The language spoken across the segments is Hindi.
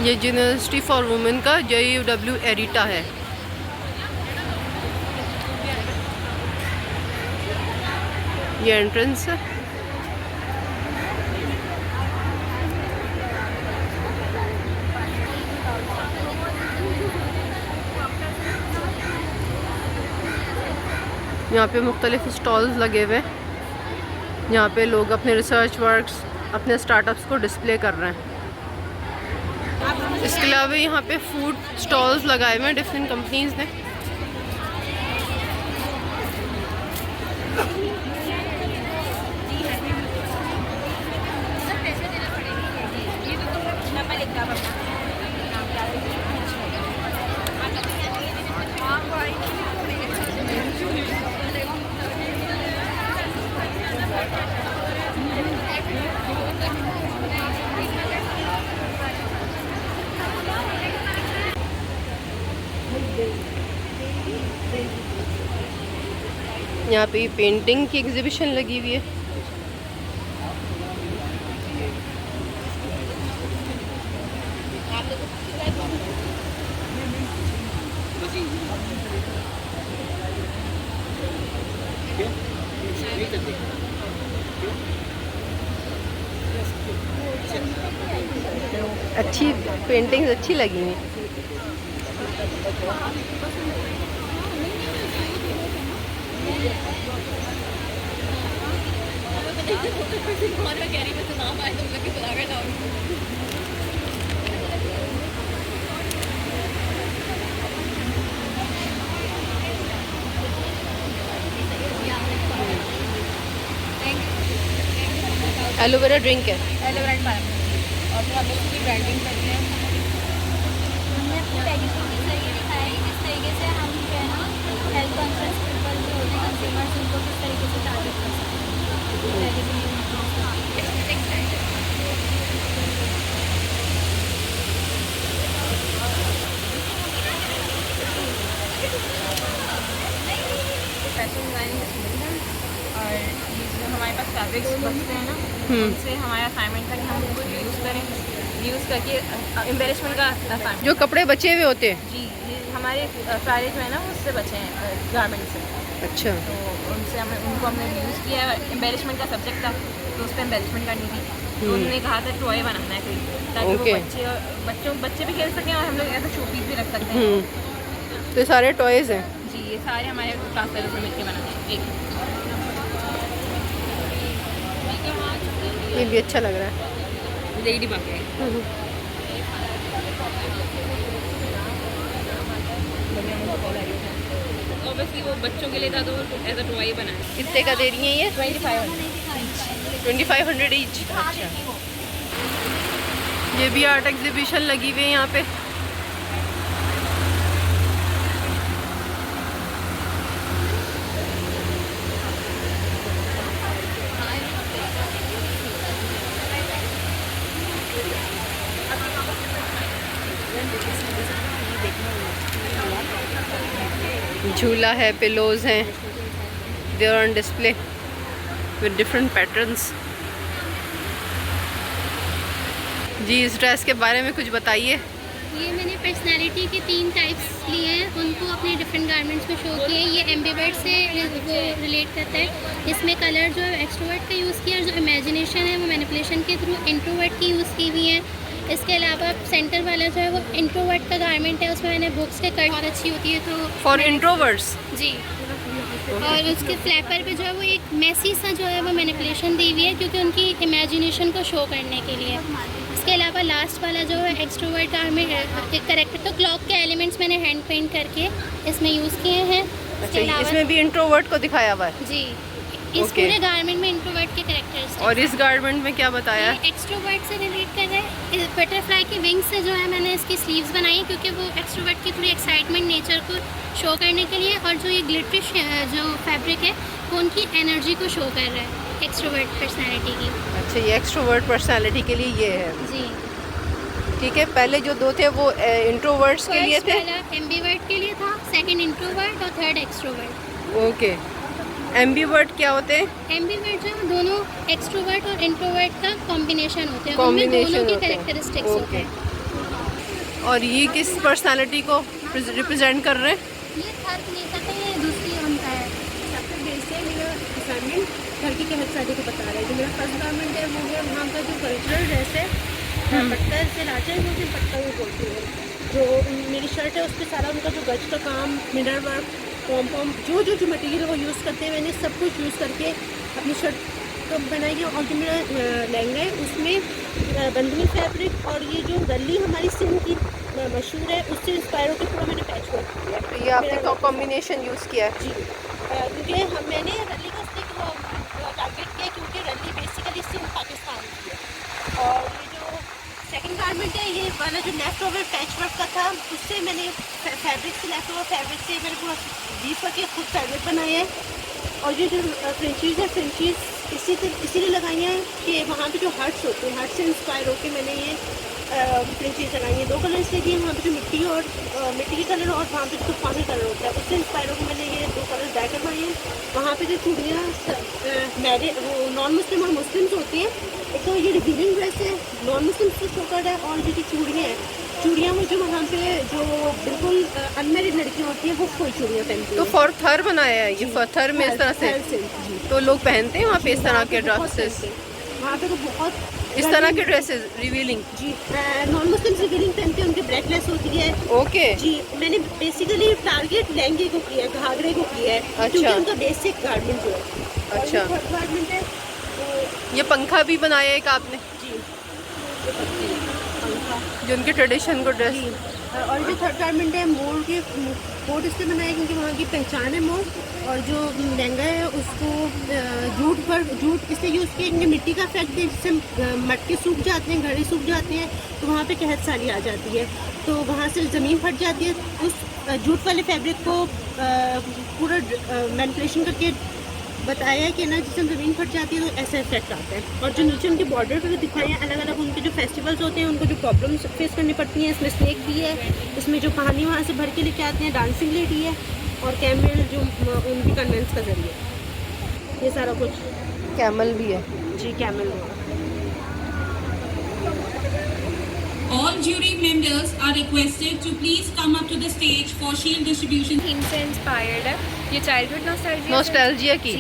ये यूनिवर्सिटी फॉर वुमेन का JUW एरिटा है। ये एंट्रेंस है। यहाँ पे मुख्तलिफ स्टॉल्स लगे हुए हैं। यहाँ पे लोग अपने रिसर्च वर्क्स, अपने स्टार्टअप्स को डिस्प्ले कर रहे हैं। इसके अलावा यहाँ पे फूड स्टॉल्स लगाए हुए हैं डिफरेंट कंपनीज ने। यहाँ पे पेंटिंग की एग्जीबिशन लगी हुई है। अच्छी पेंटिंग्स अच्छी लगी हैं। एलोवेरा ड्रिंक है। Aloe vera and pineapple. और फिर हम इसकी ब्रांडिंग करते हैं। हमने अपनी पैकेजिंग के जरिए दिखाया है किस तरीके से हम जो है ना हेल्थ कॉन्शियस पीपल जो होते हैं कंज्यूमर्स उनको किस तरीके से टारगेट कर सकते हैं। फैशन डिजाइनिंग है और ये जो हमारे पास फैब्रिक्स बचते हैं ना उनसे हमारा असाइनमेंट था कि हम उनको यूज़ करें, यूज़ करके एम्बेलिशमेंट का असाइनमेंट। जो कपड़े बचे हुए होते हैं जी, ये हमारे सारे जो है ना उससे बचे हैं गारमेंट से। अच्छा। तो उनसे उनको हमने यूज़ किया है। एम्बेलिशमेंट का सब्जेक्ट था तो उस पर एम्बेलिशमेंट करनी थी तो उन्होंने कहा था टॉय बनाना है कोई ताकि वो बच्चे भी खेल सकें और हम लोग ऐसा शोपीस भी रख सकते हैं। तो ये सारे टॉयज़ हैं। जी, ये सारे हमारे क्लास फेलो से मिलकर बनाए हैं। एक ये भी अच्छा लग रहा है। लेडी बाग है। ऑब्वियसली वो बच्चों के लिए था तो एज अ टॉय बनाया। कितने का दे रही हैं ये? 2500 ईच। अच्छा। ये भी आर्ट एग्जीबिशन लगी हुई है यहाँ पे। झूला है, पिलोज हैं, they are on display with different patterns. जी, इस ड्रेस के बारे में कुछ बताइए। ये मैंने पर्सनालिटी के 3 टाइप्स लिए हैं, उनको अपने डिफरेंट गारमेंट्स में शो किए। ये एम्बिवर्ट से वो रिलेट करता है। इसमें कलर जो है एक्सट्रोवर्ट का यूज़ किया और जो इमेजिनेशन है वो मैनिपुलेशन के थ्रू इंट्रोवर्ट की यूज़ की हुई है। इसके अलावा सेंटर वाला जो है वो इंट्रोवर्ट का गारमेंट है, उसमें मैंने बुक्स के कट बहुत अच्छी होती है तो फॉर इंट्रोवर्ट्स। जी। और उसके फ्लैपर पे जो है वो एक मैसी सा जो है वो मैनिपुलेशन दी हुई है क्योंकि उनकी इमेजिनेशन को शो करने के लिए। इसके अलावा लास्ट वाला जो है एक्सट्रोवर्ट गारमेंट करेक्टर तो क्लॉक के एलिमेंट्स मैंने हैंड पेंट करके इसमें यूज़ किए हैं। अच्छा, इसमें भी इंट्रोवर्ट को दिखाया हुआ है। जी, इस पूरे गारमेंट में इंट्रोवर्ट के कैरेक्टर्स। और इस गारमेंट में क्या बताया है? एक्सट्रोवर्ट से रिलेट कर रहे हैं। बटरफ्लाई के विंग्स से जो है मैंने इसकी स्लीव्स बनाई है क्योंकि वो एक्सट्रोवर्ट की थोड़ी एक्साइटमेंट नेचर को शो करने के लिए, और जो ये ग्लिटरिश जो फैब्रिक है वो उनकी एनर्जी को शो कर रहा है एक्सट्रोवर्ट पर्सनैलिटी की। अच्छा, ये एक्सट्रोवर्ट पर्सनैलिटी के लिए ये है। जी ठीक है। पहले जो 2 थे वो इंट्रोवर्ट्स के लिए थे। एम्बीवर्ट के लिए था, सेकंड इंट्रोवर्ट और थर्ड एक्सट्रोवर्ट। ओके। एम्बीवर्ट क्या होते हैं? एम्बीवर्ट जो दोनों एक्सट्रोवर्ट और इंट्रोवर्ट का कॉम्बिनेशन होते हैं, उनमें कॉम्बिनेशन दोनों के होते हैं। कैरेक्टरिस्टिक्स होते हैं। और ये किस पर्सनालिटी को रिप्रेजेंट कर रहे हैं? ये थर्क नहीं करते, ये दूसरी उनका है। सबसे बेस है मेरा असाइनमेंट घर की कहत शादी को बता रहा है। जो मेरा फर्स्ट गारमेंट है वो है वहाँ का जो कल्चरल ड्रेस है, पट्टा से लाचा है, वो भी पट्टा वो बोलती है। जो मेरी शर्ट है उस पर सारा उनका जो गज का काम, मिरर वर्क, पॉम पॉम, जो जो जो मटेरियल वो यूज़ करते हैं मैंने सब कुछ यूज़ करके अपनी शर्ट को बनाई है। और जो मेरा लहंगा है उसमें बंधनी फैब्रिक और ये जो रली हमारी सिंध की मशहूर है उससे इंस्पायर होकर पूरा मैंने पैच वर्क किया है। तो ये आपने कॉम्बिनेशन यूज़ किया है? जी, क्योंकि मैंने रली को इसलिए टारगेट किया क्योंकि रली बेसिकली सिंध पाकिस्तान की है। और ये जो सेकंड गारमेंट है ये वाला जो लेफ्ट ओवर पैच वर्क का था उससे मैंने फैब्रिक से लेफ्ट ओवर फैब्रिक से मैंने पूरा वीव करके खुद फैब्रिक बनाया है। और ये जो फ्रेंचीज़ है, फ्रेंचीज़ इसीलिए लगाई हैं कि वहाँ पे जो हर्ट्स होते हैं, हर्ट से इंस्पायर होकर मैंने ये फ्रेंचीज़ लगाई हैं। 2 कलर्स से भी वहाँ पे जो मिट्टी और मिट्टी के कलर और वहाँ पे जो तूफानी कलर होता है उससे इंस्पायर होकर मैंने ये 2 कलर ड्राई करवाए हैं। वहाँ पे जो चूड़ियाँ वो नॉन मुस्लिम और मुस्लिम्स होती हैं, एक तो ये रिवीलिंग ड्रेस है नॉन मुस्लिम्स की शोकर्ड है, और ये जो चूड़ियाँ हैं, चूड़ियाँ वो जो वहाँ पे जो बिल्कुल अनमेरिड लड़कियाँ होती हैं वो कोई चूड़ियाँ पहनती तो हैं। फॉर थर बनाया है ये, फॉर थर में इस तरह से जी, तो लोग पहनते हैं वहाँ पे इस तरह के बहुत ड्रेसेस, पहनते हैं। वहाँ पे तो बहुत इस तरह के ड्रेसेस रिवीलिंग। जी, नॉन मुस्लिम्स रिवीलिंग पहनते हैं, उनकी ब्रेकलेस होती है। ओके जी, मैंने बेसिकली टारगेट लहंगे को किया है, घाघरे को किया है, क्योंकि अच्छा। उनका बेसिक गारमेंट जो है। अच्छा। और ये गारमेंट है वो ये पंखा भी बनाया है एक आपने, जी, ये पंखा। जो उनके ट्रेडिशन को ड्रेस। जी, और जो थर्ड गारमेंट है मोर के कोट इसलिए बनाया क्योंकि वहाँ की पहचान है मोर। और जो लहंगा है उसको जूट इसलिए यूज़ किया क्योंकि मिट्टी का इफेक्ट है, जिससे मटके सूख जाते हैं, घड़े सूख जाते हैं, तो वहाँ पे कहत सारी आ जाती है, तो वहाँ से ज़मीन फट जाती है। उस जूट वाले फैब्रिक को पूरा मैनिपुलेशन करके बताया है कि ना जिससे ज़मीन फट जाती है तो ऐसा इफेक्ट आता है। और जो नीचे उनके बॉर्डर पर दिखाए हैं अलग अलग उनके जो फेस्टिवल्स होते हैं उनको जो प्रॉब्लम्स फेस करनी पड़ती हैं, इसमें स्नेक भी है, इसमें जो कहानी वहाँ से भर के लेके आते हैं, डांसिंग लेडी है, और कैमल जो उनकी कन्वेंस का जरिए, ये सारा कुछ। कैमल भी है जी, कैमल होगा। All jury members are requested to please come up to the stage for shield distribution. Theme से इंस्पायर्ड है। ये चाइल्डहुड नॉस्टैल्जिया की।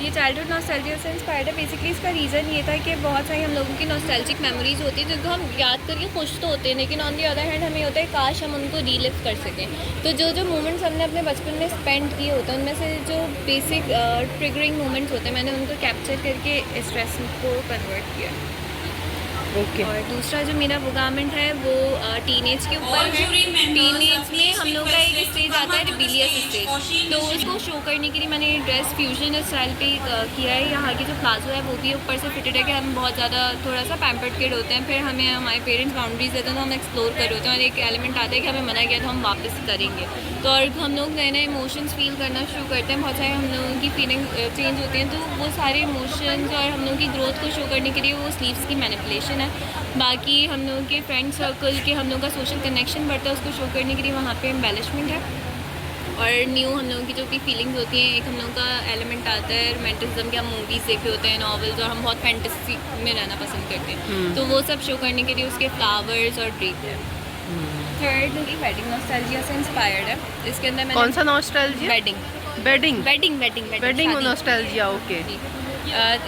ये चाइल्डहुड नॉस्टैल्जिया से इंस्पायर्ड है। बेसिकली इसका रीज़न ये था कि बहुत सारी हम लोगों की नॉस्टैल्जिक मेमोरीज होती है जिनको हम याद करके खुश तो होते हैं, लेकिन ऑन दी अदर हैंड हमें होता है काश हम उनको रीलिव कर सकें। तो जो जो मोमेंट्स हमने अपने बचपन में स्पेंड किए होते हैं उनमें से जो बेसिक ट्रिगरिंग मोमेंट्स होते हैं मैंने उनको कैप्चर करके स्ट्रेस को कन्वर्ट किया। ओके। और दूसरा जो मेरा वो गारमेंट है वो टीनेज के ऊपर All है। jury members टीनेज are में please हम लोग का एक requested to स्टेज come आता है up to the rebellious stage stage, for shield तो distribution. उसको शो करने के लिए मैंने ड्रेस फ्यूजन स्टाइल पे किया है। यहाँ की जो प्लाजो है वो भी ऊपर से फिटेड है कि हम बहुत ज़्यादा थोड़ा सा पैम्पर्ड किड होते हैं, फिर हमें हमारे पेरेंट्स बाउंड्रीज देते हैं तो हम एक्सप्लोर कर रहे होते हैं, और एक एलिमेंट आता है कि हमें मना किया तो हम वापस करेंगे। तो और हम लोग नए नए इमोशंस फील करना शुरू करते हैं, बहुत सारे हम लोगों की फीलिंग चेंज होती हैं, तो वो सारे इमोशंस और हम लोगों की ग्रोथ को शो करने के लिए वो स्लीव्स की मैनिपुलेशन है। बाकी हम लोगों के फ्रेंड सर्कल के हम लोगों का सोशल कनेक्शन बढ़ता है, उसको शो करने के लिए वहाँ पे एम्बेलिशमेंट है। और न्यू हम लोगों की जो भी फीलिंग्स होती हैं, एक हम लोगों का एलिमेंट आता है रोमांटिज्म के, हम मूवीज़ देखे होते हैं, नॉवेल्स, और हम बहुत फैंटेसी में रहना पसंद करते हैं, तो वो सब शो करने के लिए उसके फ्लावर्स और ड्रीप है। थर्ड वेडिंग नॉस्टैल्जिया से इंस्पायर्ड है। इसके अंदर मैंने कौन सा nostalgia? Wedding wedding wedding wedding wedding nostalgia. Okay.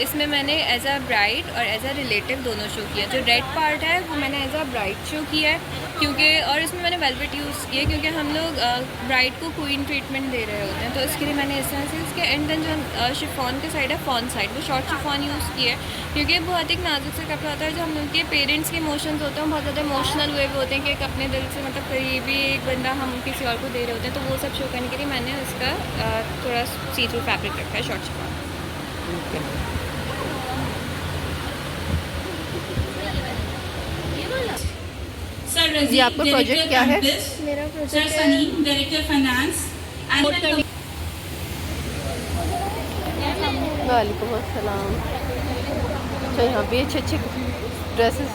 इसमें मैंने एज अ ब्राइड और एज अ रिलेटिव दोनों शो किया। जो रेड पार्ट है वो मैंने एज अ ब्राइड शो किया है क्योंकि, और इसमें मैंने वेलवेट यूज़ किया क्योंकि हम लोग ब्राइड को क्वीन ट्रीटमेंट दे रहे होते हैं, तो इसके लिए मैंने इस तरह से इसके एंड देन जो शिफॉन के साइड है, फॉन साइड, वो शॉर्ट शिफॉन यूज़ किया है क्योंकि बहुत एक नाजुक से कपड़ा होता है। जो हम लोग के पेरेंट्स के इमोशंस होते हैं बहुत ज़्यादा इमोशनल हुए होते हैं कि एक अपने दिल से मतलब करीबी एक बंदा हम किसी और को दे रहे होते हैं, तो वो सब शो करने के लिए मैंने उसका थोड़ा सी थ्रू फैब्रिक रखा है, शॉर्ट शिफॉन। Sir Razi, ये आपका Director प्रोजेक्ट क्या है? Campus. मेरा Sir project Sunny, Director Finance. And वालेकुम अस्सलाम। अच्छा, यहाँ पे अच्छे अच्छे ड्रेसेस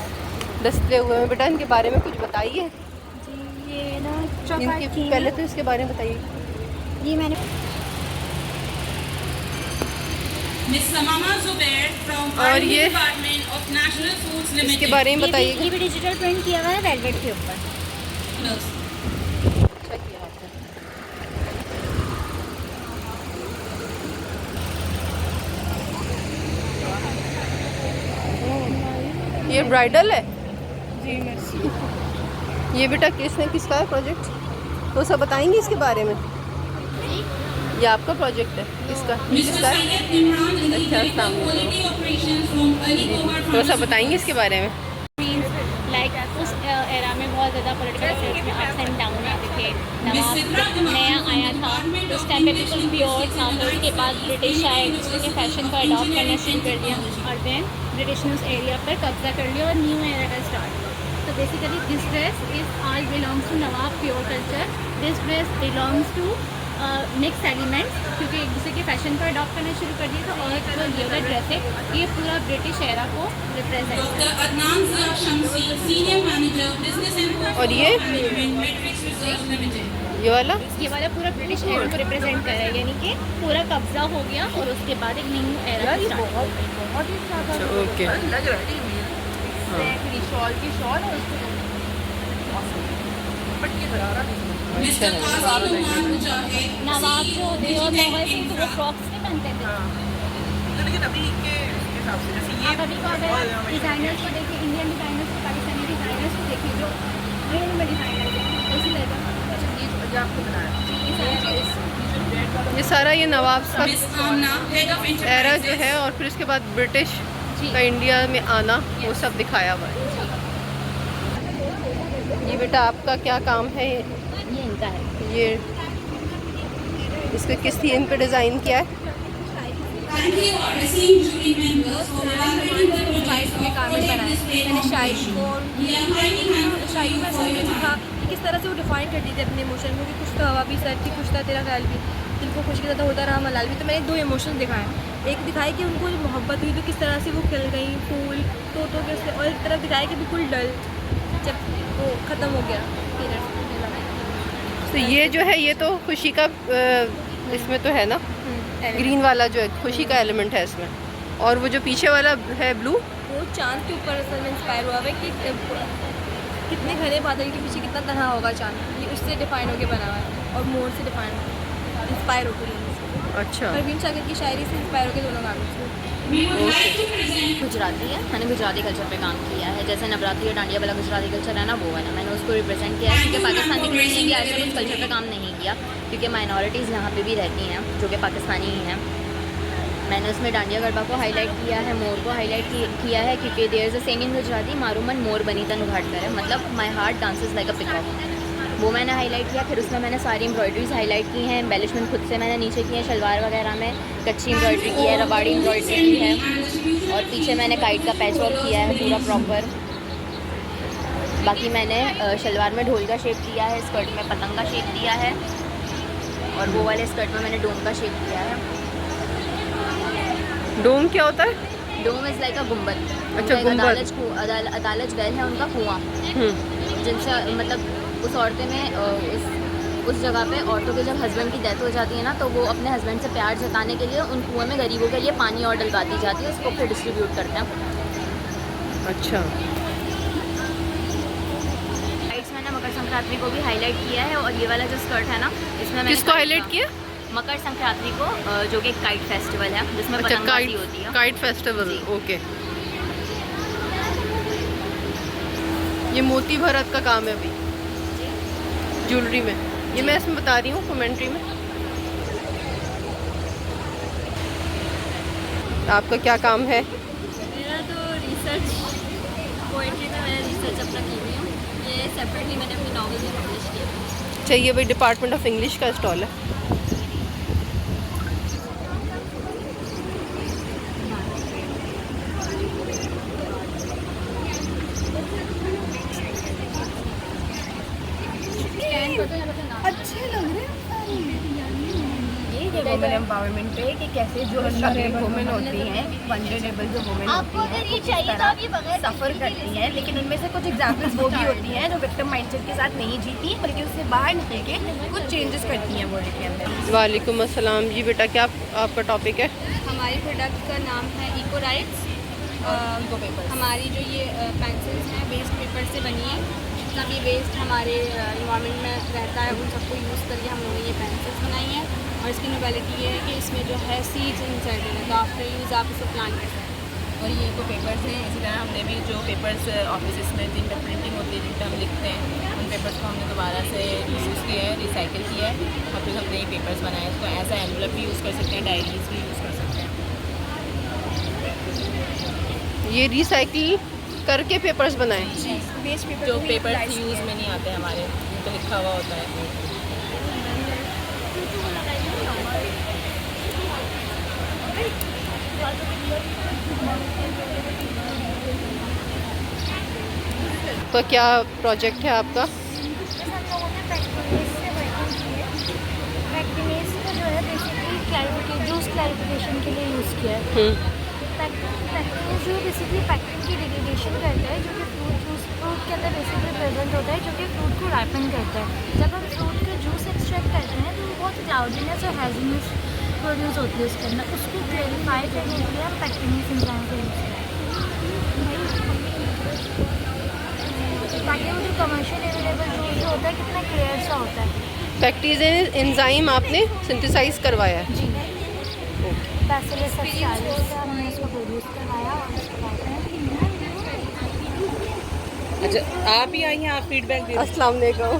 डिस्प्ले हुए हैं, बेटा इनके बारे में कुछ बताइए। जी, ये ना इनके चौपाटी पहले तो इसके बारे में बताइए। ये मैंने Miss Samama Zubair from और R&D ये Department of National Foods इसके Limited. बारे में ये बताइए। भी डिजिटल प्रिंट किया हुआ है वेलवेट के ऊपर। members. अच्छा किया आपने। ये ब्राइडल है जी merci। ये बेटा किसका है प्रोजेक्ट, तो सब बताएंगे इसके बारे में। ये आपका प्रोजेक्ट है, किसका Mr. किसका है? Syed Imran is the अच्छा, Director of अस्सलाम वालेकुम। Quality Operations from Ali Cohar थोड़ा सा बताएंगे इसके बारे में। लाइक उस एरा में बहुत ज़्यादा पॉलिटिकल अफेयर्स में अप्स एंड डाउन आते थे। नवाब नया आया था, उस टाइम पे बिल्कुल प्योर था, फिर उसके बाद ब्रिटिश आए, उसके फैशन को अडॉप्ट करना शुरू कर दिया और देन ब्रिटिश ने उस एरिया पर कब्जा कर लिया और न्यू एरा का स्टार्ट हुआ। तो basically this dress is all belongs to नवाब pure culture. This dress belongs to mix elements, क्योंकि एक दूसरे के फैशन को अडॉप्ट करना शुरू कर दिया था। और जो ये वाला ड्रेस है ये पूरा ब्रिटिश एरा को represent Dr. Adnan Zia Shamsi, Senior Manager, Business and और ये Matrix Research Limited. ये वाला ये वाला पूरा ब्रिटिश एरा को रिप्रेजेंट कर रहा है, यानी कि पूरा कब्जा हो गया और उसके बाद एक न्यू एरा स्टार्ट हो गया। Okay. Mr. Qazi Numan Mujahid, नवाब जो होते हैं और मुगल थे तो वो फ्रॉक्स नहीं पहनते थे। लेकिन अभी के हिसाब से जैसे ये आप अभी को अगर डिज़ाइनर्स को देखिए, इंडियन डिज़ाइनर्स को, पाकिस्तानी डिज़ाइनर्स को देखिए जो नए नए डिज़ाइनर हैं, इसी तरह का आपको बनाया ये सारा ये नवाब का Miss Amna, Head of era Enterprises. जो है और फिर उसके बाद ब्रिटिश का इंडिया में आना, वो सब दिखाया हुआ है। ये बेटा आपका क्या काम है? ये इनका है। ये इसको किस थीम पे डिज़ाइन किया है? Thank you, our esteemed jury members, for evaluating the project of मैंने शायद को शायद में समझ था कि किस तरह से वो डिफाइन कर दी थी अपने इमोशन को, कि कुछ तो हवा भी सर थी, कुछ था तेरा ख्याल भी, दिल को खुशी ज़्यादा होता रहा मलाल भी। तो मैंने 2 इमोशन दिखाए, एक दिखाया कि उनको जो मोहब्बत हुई तो किस तरह से वो खिल गई फूल तो के उससे, और एक तरफ दिखाया कि बिल्कुल डल जब वो ख़त्म हो गया पीरियड्स। तो ये जो है ये तो खुशी का इसमें तो है ना, ग्रीन वाला जो है खुशी का एलिमेंट है इसमें, और वो जो पीछे वाला है ब्लू, वो चांद के ऊपर असल में इंस्पायर हुआ है कि कितने घने बादल के पीछे कितना तरह होगा चांद, ये उससे डिफाइन होकर बना हुआ है और मोर से डिफाइन इंस्पायर होकर। अच्छा परवीन शाकिर की शायरी से इंस्पायर होकर दोनों गाने। we would like to present Gujarati है, मैंने गुजराती कल्चर पे काम किया है। जैसे नवरात्रि और डांडिया वाला गुजराती कल्चर है ना, वो वाला मैंने उसको रिप्रेजेंट किया है, क्योंकि पाकिस्तानी किसी ने भी आज तक उस कल्चर पे काम नहीं किया, क्योंकि माइनॉरिटीज़ यहाँ पे भी रहती हैं जो कि पाकिस्तानी ही हैं। मैंने उसमें डांडिया गरबा को हाईलाइट किया है, मोर को हाईलाइट किया है, क्योंकि there is a saying in Gujarati, मारू मन मोर बनी तन उघाट करे, मतलब my heart dances like a peacock. वो मैंने हाईलाइट किया। फिर उसमें मैंने सारी एम्ब्रॉयडरीज हाईलाइट की हैं, एम्बेलिशमेंट खुद से मैंने नीचे की है, शलवार वगैरह में कच्ची एम्ब्रॉयडरी की है, रबाड़ी एम्ब्रॉयडरी की है, और पीछे मैंने काइट का पैच वर्क किया है पूरा प्रॉपर। बाकी मैंने शलवार में ढोल का शेप दिया है, स्कर्ट में पतंग का शेप दिया है, और वो वाले स्कर्ट में मैंने डोम का शेप दिया है। डोम क्या होता है? डोम इज़ लाइक अ गुम्बद। अच्छा, गुम्बद। अदालज गैल है उनका कुआँ, जिनसे मतलब उस औरतें में उस जगह पे औरतों के जब हस्बैंड की डेथ हो जाती है ना, तो वो अपने हस्बैंड से प्यार जताने के लिए उन कुएं में गरीबों के लिए पानी और डलवाती जाती है, उसको फिर डिस्ट्रीब्यूट करते हैं। अच्छा, साइड्स मैंने मकर संक्रांति को भी हाईलाइट किया है, और ये वाला जो स्कर्ट है ना, इसमें मैंने किसको हाईलाइट किया? मकर संक्रांति को, जो कि एक काइट फेस्टिवल है जिसमें अच्छा, पतंगबाजी होती है। काइट फेस्टिवल, जी। ओके। ये मोती भरत का काम है अभी ज्वेलरी में, ये मैं इसमें बता रही हूँ कमेंट्री में। आपका क्या काम है? मेरा तो रिसर्च, पोइट्री में मैंने रिसर्च अपना की हुई हूँ, ये सेपरेटली मैंने अपनी नॉवल में पब्लिश किया। चाहिए भाई, डिपार्टमेंट ऑफ इंग्लिश का स्टॉल है। अच्छे लग रहे हैं। वुमेन एम्पावरमेंट पे कि कैसे जो स्ट्रगलिंग वुमेन होती हैं, वल्नरेबल जो वुमेन होती हैं, वो किस तरह सफ़र करती हैं, लेकिन उनमें से कुछ एग्जाम्पल्स वो भी होती हैं जो विक्टिम माइंडसेट के साथ नहीं जीती, बल्कि उससे बाहर निकल के कुछ चेंजेस करती हैं वर्ल्ड के अंदर। वालेकुम अस्सलाम जी। बेटा क्या आपका टॉपिक है? हमारी प्रोडक्ट का नाम है इको राइट्स। हमारी जो ये पेंसिल्स हैं वेस्ट पेपर से बनी है, जितना भी वेस्ट हमारे इन्वायरमेंट में रहता है उन सबको यूज़ करके हम लोगों ने ये पेंसिल्स बनाई हैं। और इसकी नोवेलिटी ये है कि इसमें जो है सीड्स इंसर्टेड है, तो आफ्टर यूज़ आप इसको प्लांट कर सकते हैं। और ये तो पेपर्स हैं, इसी तरह हमने भी जो पेपर्स ऑफिस में जिन पर प्रिंटिंग होती है, जिन पर हम लिखते हैं, उन पेपर्स को हमने दोबारा से यूज़ किया है, रिसाइकिल किया है और फिर हमने ये पेपर्स बनाए। तो ऐसा एनवलप भी यूज़ कर सकते हैं, डायरीज भी यूज़ कर सकते हैं। ये रिसाइकिल करके पेपर्स बनाए। वेस्ट पेपर जो पेपर्स यूज़ में नहीं आते हमारे, उन पर लिखा हुआ होता है। तो क्या प्रोजेक्ट है आपका? जैसे हम लोगों ने पैक्टिनेस से वर्किंग की है। पैक्टिनेस को जो है बेसिकली जूस क्लैरिफिकेशन के लिए यूज़ किया है। पैक्टिनेस जो बेसिकली पैक्टिन की डिग्रेडेशन करता है, जो कि फ्रूट के अंदर बेसिकली प्रेजेंट होता है, जो कि फ्रूट को राइपन करता है। जब हम फ्रूट का जूस एक्सट्रैक्ट करते हैं तो बहुत क्लाउडीनेस और हैज़ीनेस प्रोड्यूस होती है उसके अंदर। उसको क्लैरिफाई करने के लिए हम पैक्टिनेस एंजाइम का यूज़ करते हैं, ताकि वो जो कमर्शियल अवेलेबल जूस जो होता है कितना क्लियर सा होता है। पैक्टिनेस एंजाइम आपने सिंथेसाइज करवाया है। जी, बैसिलस सबटिलिस से हमने इसको प्रोड्यूस करवाया और इसके बाद अच्छा, आप ही आई हैं, आप फीडबैक दे अस्सलाम वालेकुम।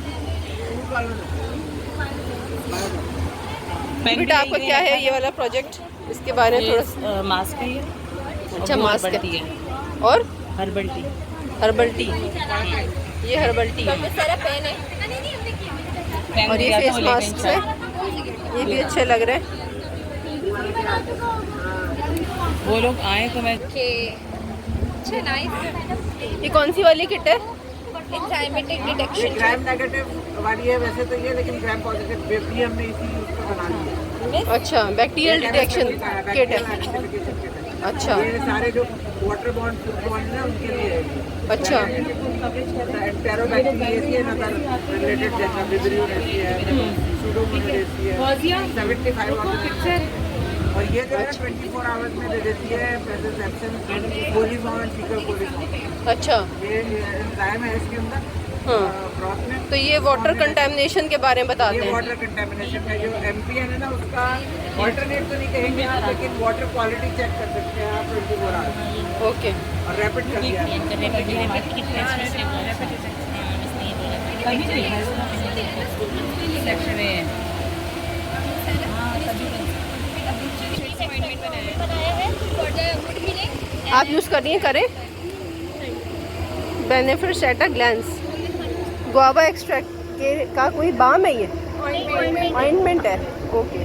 बेटा आपका क्या है ये वाला प्रोजेक्ट, इसके बारे में थोड़ा मास्क है ये। अच्छा, मास्क है। है और हर्बल टी। हर्बल टी, ये हर्बल टी है। और ये फेस मास्क है, ये भी अच्छे लग रहे हैं। वो लोग आए तो मैं ये कौन सी वाली किट है? एंजाइमेटिक ये डिटेक्शन। ग्राम नेगेटिव वाली है वैसे तो ये, लेकिन ग्राम पॉजिटिव भी हमने इसी उसको बना लिया है। अच्छा, बैक्टीरियल डिटेक्शन किट है। Identification kit है। अच्छा ये सारे जो वाटर बॉन्ड फूड बॉन्ड है उनके लिए है ये। अच्छा एंटेरोबैक्टीरियसी अदर रिलेटेड जैसा विब्रियो रहती है, सूडोमोनास रहती है, 75 और ये जो है 24 आवर्स में दे देती है presentation coliform and faecal coliform. अच्छा, ये एंजाइम है इसके अंदर हाँ। ब्रॉथ में। तो ये वाटर कंटेमिनेशन के बारे में बताते ये हैं। वाटर कंटेमिनेशन है, जो एमपीएन है ना उसका ऑल्टरनेट तो नहीं कहेंगे आप, लेकिन वाटर क्वालिटी चेक कर सकते हैं आप 24 आवर्स ओके, और रैपिड कर दिया आप यूज़ करिए, करें। Benefits at a glance, guava extract के का कोई बाम है, ये ऑइंटमेंट है। ओके,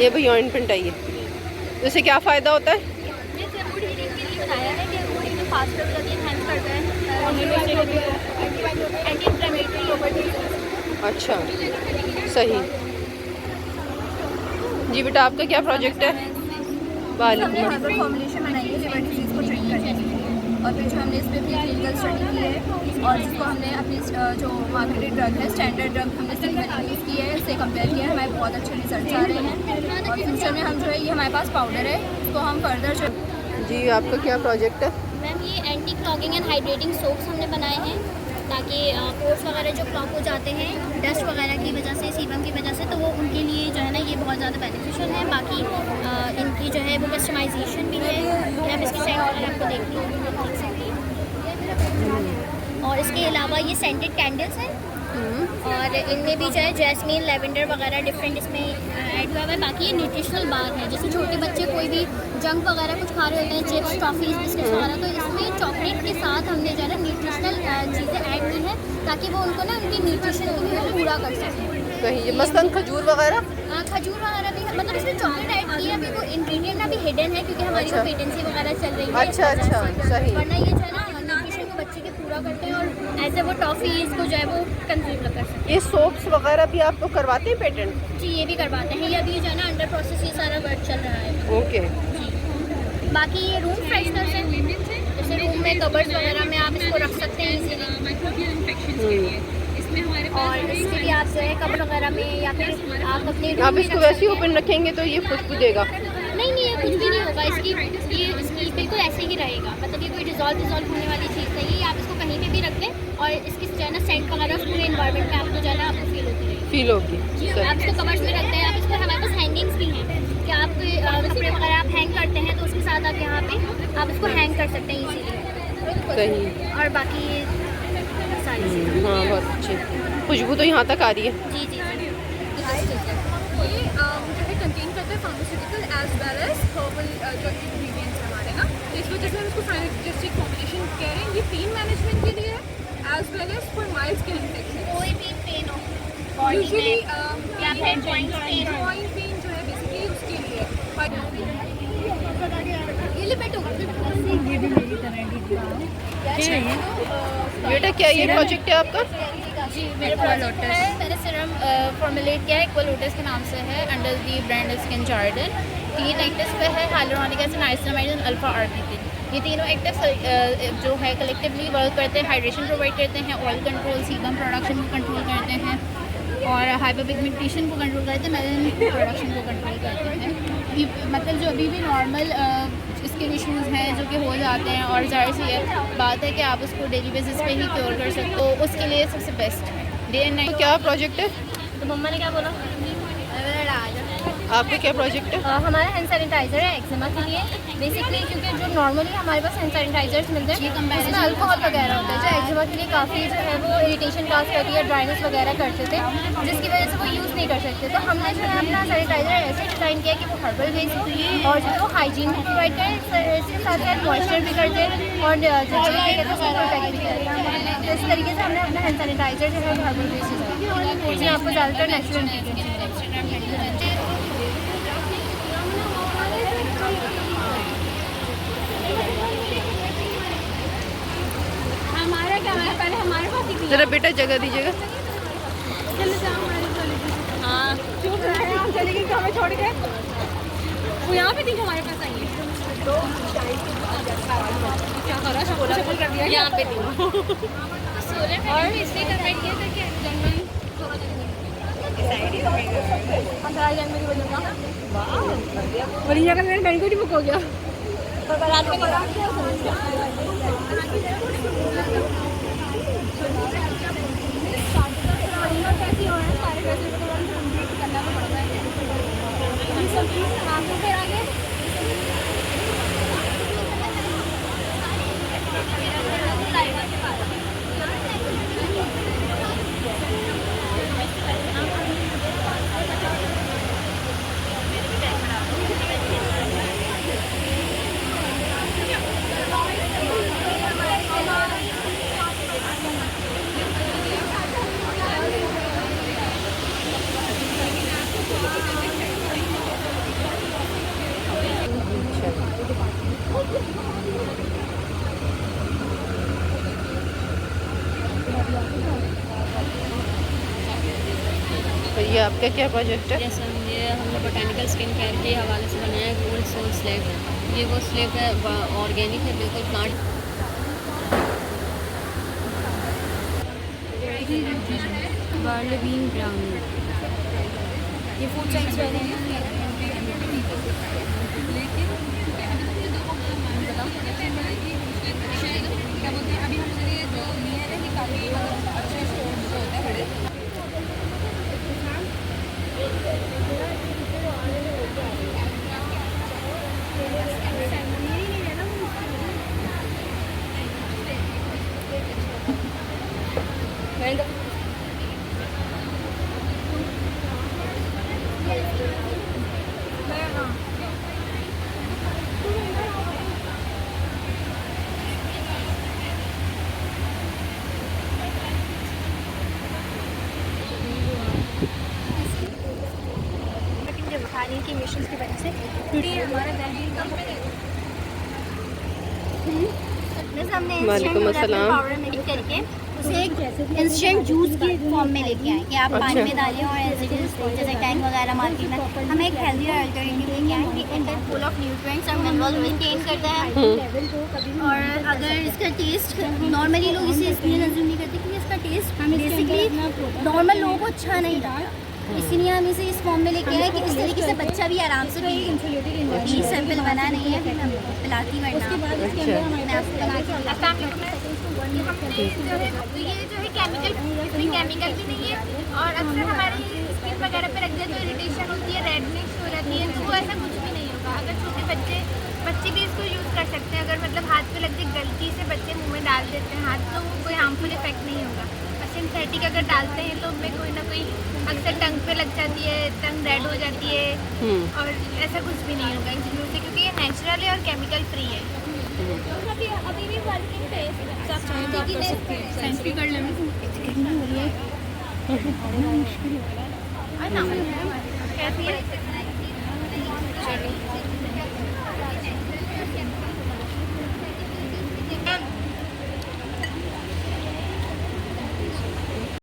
ये भी ऑइंटमेंट है। ये इससे क्या फ़ायदा होता है? बनाया है कि बॉडी में फास्ट ब्लड एनहांस करता है, एंटी इन्फ्लेमेटरी प्रॉपर्टीज। अच्छा, सही जी। बेटा आपका क्या प्रोजेक्ट है? हमने हर्बल फॉर्मुलेशन बनाई है लिवर डिजीज़ को ट्रीट करने के लिए, और फिर जो हमने इस पर अपनी क्लिनिकल स्टडी की है और जिसको हमने अपनी जो मार्केटेड ड्रग है, स्टैंडर्ड ड्रग हमने सिग्नल यूज़ की है, उससे कंपेयर किया है। हमारे बहुत अच्छे रिजल्ट आ रहे हैं और फ्यूचर में हम जो है ये हमारे पास पाउडर है, उसको हम फर्दर जो जी आपका क्या प्रोजेक्ट है? मैम ये anti clogging and hydrating soaps हमने बनाए हैं, ताकि पोर्स वगैरह जो क्लॉग हो जाते हैं डस्ट वगैरह की वजह से, सीबम की वजह से, तो वो उनके लिए जो है ना ये बहुत ज़्यादा बेनिफिशियल है। बाकी इनकी जो है वो कस्टमाइजेशन भी है, ये आप इसकी सेंट वगैरह आपको देख सकते हैं। और इसके अलावा ये सेंटेड कैंडल्स हैं और इनमें भी जो है जैस्मीन, लेवेंडर वगैरह डिफरेंट इसमें ऐड हुआ है। बाकी ये न्यूट्रिशनल बार है, जैसे छोटे बच्चे कोई भी जंक वगैरह कुछ खा रहे होते हैं, चिप्स, टॉफ़ीज़, बिस्किट्स वगैरह, तो इसमें चॉकलेट के साथ हमने जो है ना न्यूट्रिशनल चीज़ें ऐड की हैं, ताकि वो उनको ना उनकी न्यूट्रिशन को पूरा कर सकें। कहीं ये मसलन खजूर वगैरह? खजूर वगैरह भी है, मतलब इसमें चॉकलेट ऐड की है, अभी वो इंग्रेडिएंट अभी हिडन है क्योंकि हमारी अच्छा। पेटेंसी वगैरह चल रही है। अच्छा अच्छा, सही। वरना ये जो है ना न्यूट्रिशन को बच्चे के पूरा करते हैं और ऐसे वो टॉफ़ीज़ को जो है वो कंज्यूम कर सकते हैं। ये सोप्स वगैरह भी आपको करवाते हैं पेटेंट? जी ये भी करवाते हैं, ये अभी जो है ना अंडर प्रोसेस ये सारा वर्क चल रहा है। ओके। बाकी ये रूम फ्रेशनर्स हैं, जैसे रूम में कबर्ड्स वगैरह में आप इसको रख सकते हैं इजीली, और इसके लिए आप जो है कबर्ड वगैरह में या फिर आप अपने आप इसको वैसे ही ओपन रखेंगे तो ये खुशबू देगा? नहीं ये कुछ भी नहीं होगा। इसकी बिल्कुल ऐसे ही रहेगा, मतलब ये कोई डिजॉल्व होने वाली चीज़ नहीं है। आप इसको कहीं पे भी रख दें और इसकी जो है ना सेंट वगैरह उस पूरे इन्वायरमेंट में आपको जो है ना आपको फील होती रहेगी। फील होगी। आप इसको कवर्स में रखते हैं, आप इसको, हमारे पास हैंगिंग्स भी हैं कि आप कोई कपड़े वगैरह आप हैंग करते हैं तो उसके साथ आप यहाँ पे आप इसको हैंग कर सकते हैं इजीली। सही। और बाकी ये सारी चीज़ें। हाँ बहुत अच्छी खुशबू तो यहाँ तक आ रही है। जी जी जी। ये कंटेन करते हैं pharmaceutical as well as herbal जो इंग्रेडिएंट्स हमारे ना, तो इस वजह से हम इसको साइनर्जिस्टिक कॉम्बिनेशन कह रहे हैं। ये पेन मैनेजमेंट के लिए है as well as for mild skin infection. कोई भी पेन हो यूजुअली या फिर जॉइंट पेन हो, जॉइंट पेन जो है बेसिकली उसके लिए ये लिमिट होगा। बेटा क्या ये प्रोजेक्ट है आपका? जी मेरे प्रोजेक्ट है, मैंने सीरम फॉर्मुलेट किया है एक्वा लोटस के नाम से है, under the brand skin Jordan. 3 actives पे है, हाइलुरोनिक एसिड, नाइसिनामाइड और अल्फा आरबीटी। ये तीनों एक्टिव्स जो है कलेक्टिवली वर्क करते हैं, हाइड्रेशन प्रोवाइड करते हैं, ऑयल कंट्रोल, सीबम प्रोडक्शन को कंट्रोल करते हैं और हाइपरपिगमेंटेशन को कंट्रोल करते हैं, मेलानिन प्रोडक्शन को कंट्रोल करते हैं। मतलब जो अभी भी नॉर्मल स्किन इश्यूज़ हैं जो कि हो जाते हैं, और ज़ाहिर सी बात है कि आप उसको डेली बेसिस पे ही क्योर कर सकते हो, उसके लिए सबसे बेस्ट है डे एंड नाइट। क्या प्रोजेक्ट है तो मम्मा ने क्या बोला? आपका? क्या प्रोजेक्ट है? हमारा हैंड सैनिटाइज़र है एक्जिमा के लिए बेसिकली, क्योंकि जो नॉर्मली हमारे पास हैंड सैनिटाइजर्स मिलते हैं उसमें अल्कोहल वगैरह होता है जो एक्जिमा के लिए काफ़ी जो है वो इरिटेशन काज करती है, ड्राइनेस वगैरह करते थे, जिसकी वजह से वो यूज़ नहीं कर सकते। तो हमने जो है अपना सैनिटाइज़र ऐसे डिज़ाइन किया कि वो हर्बल बेस्ड और जो है वो हाइजीन भी प्रोवाइड करे, इसके साथ साथ मॉइस्चर भी करते हैं और जो कहते हैं उसको प्रोटेक्ट भी करते हैं। तो इस तरीके से हमने अपना हैंड सैनिटाइज़र जो है हर्बल बेस्ड जिसमें आपको ज़्यादातर नेचुरल इंग्रेडिएंट्स हमारा क्या है, पहले हमारे पास ही जरा बेटा जगह दीजिएगा। हाँ चुप रहे, हम चले गए तो हमें छोड़ के वो यहाँ पे थी हमारे पास आई है। क्या करा, शफल कर दिया यहाँ पे थी और इसलिए कन्वर्ट किया था कि जनवरी 15 जनवरी को बनूंगा और ये मेरे बैंक को बुक हो गया और बारात में कैसी हो रहा है सारे पैसे करना तो पड़ता है सब चीज़ आपको फिर आगे तो ये आपका क्या प्रोजेक्ट है? जैसे ये हमने बोटेनिकल स्किन केयर के हवाले से बनाया है गोल्ड सोल स्लेब। ये वो स्लेब है, ऑर्गेनिक है, बिल्कुल प्लांट। बार्ली बीन ब्राउन, ये फूड साइंस वाले हैं। क्या बोलते हैं अभी हमने ये जो लिए हैं कि काफ़ी अच्छे स्टोन जो होते हैं बड़े पानी की इमिशंस की वजह से हमारा वालेकुम अस्सलाम। पाउडर मिक्स करके उसे एक इंस्टेंट जूस के फॉर्म में लेके आए कि आप पानी में डालें और जैसे टैंक वगैरह मार्केट में हम एक हेल्दी अल्टरनेटिव लेके आए कि इंटर फुल ऑफ न्यूट्रिएंट्स और मिनरल्स मेंटेन करता है। और अगर इसका टेस्ट नॉर्मली लोग इसे इसलिए कंज्यूम नहीं करते क्योंकि इसका टेस्ट बेसिकली नॉर्मल लोगों को अच्छा नहीं लगता, इसीलिए हम इसे इस फॉर्म में लेके आए कि इस तरीके से बच्चा भी आराम से पी सैंपल बना नहीं है, फिर मैं पिलाती वरना मैं आपको बना के हमने जो है तो ये जो है केमिकल, इसमें केमिकल भी नहीं है और अक्सर हमारी स्किन वगैरह पे रख दिया तो इरिटेशन होती है, रेडनेस हो जाती है, तो वो ऐसा कुछ भी नहीं होगा। अगर छोटे बच्चे भी इसको यूज़ कर सकते हैं। अगर मतलब हाथ पे लग जाए, गलती से बच्चे मुंह में डाल देते हैं हाथ, तो कोई हार्मफुल इफेक्ट नहीं होगा। और सिंथेटिक अगर डालते हैं तो उनमें कोई ना कोई अक्सर टंग पे लग जाती है, टंग रेड हो जाती है और ऐसा कुछ भी नहीं होगा इसमें से, क्योंकि ये नेचुरल है और केमिकल फ्री है। अभी भी वर्किंग पे सेंट्री कर लेना कैसी है